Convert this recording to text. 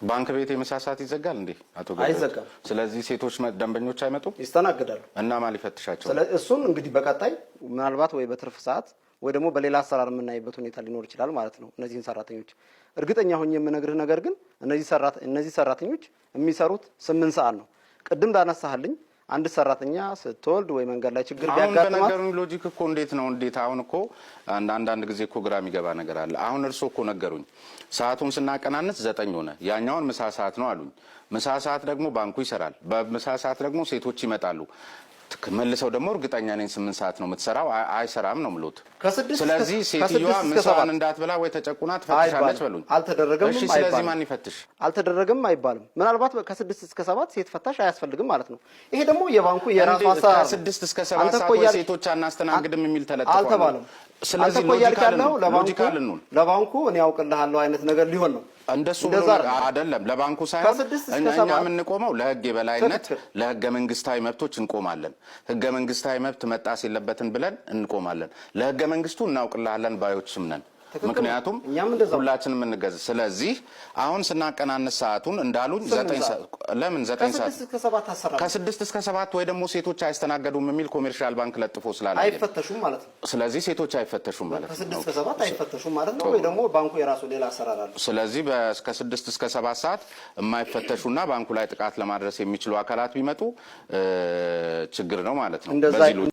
ባንክ ቤት የመሳሳት ይዘጋል እንዴ አቶ ገበያው? አይዘጋም። ስለዚህ ሴቶች ደንበኞች አይመጡም? ይስተናገዳሉ። እና ማን ሊፈትሻቸው? ስለዚህ እሱን እንግዲህ በቀጣይ ምናልባት ወይ በትርፍ ሰዓት ወይ ደግሞ በሌላ አሰራር የምናይበት ሁኔታ ሊኖር ይችላል ማለት ነው። እነዚህን ሰራተኞች እርግጠኛ ሆኜ የምነግርህ ነገር ግን እነዚህ ሰራተኞች የሚሰሩት 8 ሰዓት ነው። ቅድም ዳነሳህልኝ አንድ ሰራተኛ ስትወልድ ወይ መንገድ ላይ ችግር ቢያጋጥማት አሁን በነገሩኝ ሎጂክ እኮ እንዴት አሁን እኮ አንዳንድ ጊዜ እኮ ግራ የሚገባ ነገር አለ። አሁን እርሶ እኮ ነገሩኝ ሰዓቱን ስናቀናንስ 9 ሆነ። ያኛውን ምሳ ሰዓት ነው አሉኝ። ምሳ ሰዓት ደግሞ ባንኩ ይሰራል። በምሳ ሰዓት ደግሞ ሴቶች ይመጣሉ። መልሰው ደግሞ እርግጠኛ ነኝ 8 ሰዓት ነው የምትሰራው አይሰራም ነው ምሎት። ስለዚህ ሴትዮዋ ምሳዋን እንዳትበላ ወይ ተጨቁና ትፈትሻለች በሉኝ። አልተደረገም አይባልም። ስለዚህ ማን ይፈትሽ? አልተደረገም አይባልም። ምናልባት ከ6 እስከ 7 ሴት ፈታሽ አያስፈልግም ማለት ነው። ይሄ ደግሞ የባንኩ የራሱ አሰራር ከ6 እስከ 7 ሰዓት ወይ ሴቶች አናስተናግድም የሚል ተለጥፏል አልተባለም። ስለዚህ ለባንኩ እኔ ያውቅልሃለሁ አይነት ነገር ሊሆን ነው። እንደሱ አይደለም። ለባንኩ ሳይሆን እኛ የምንቆመው ለህግ የበላይነት ለህገ መንግስታዊ መብቶች እንቆማለን። ህገ መንግስታዊ መብት መጣስ የለበትን ብለን እንቆማለን። ለህገ መንግስቱ እናውቅልሃለን ባዮችም ነን። ምክንያቱም ሁላችንም እንገዝ። ስለዚህ አሁን ስናቀናነስ ሰዓቱን እንዳሉኝ 9 ሰዓት ለምን 9 ሰዓት ከ6 እስከ 7 ወይ ደግሞ ሴቶች አይስተናገዱም የሚል ኮሜርሻል ባንክ ለጥፎ ስላለ አይፈተሹም ማለት ነው። ስለዚህ ሴቶች አይፈተሹም ማለት ነው። ከ6 እስከ 7 አይፈተሹም ማለት ነው። ወይ ደግሞ ባንኩ የራሱ ሌላ አሰራር አለ። ስለዚህ ከ6 እስከ 7 ሰዓት የማይፈተሹና ባንኩ ላይ ጥቃት ለማድረስ የሚችሉ አካላት ቢመጡ ችግር ነው ማለት ነው።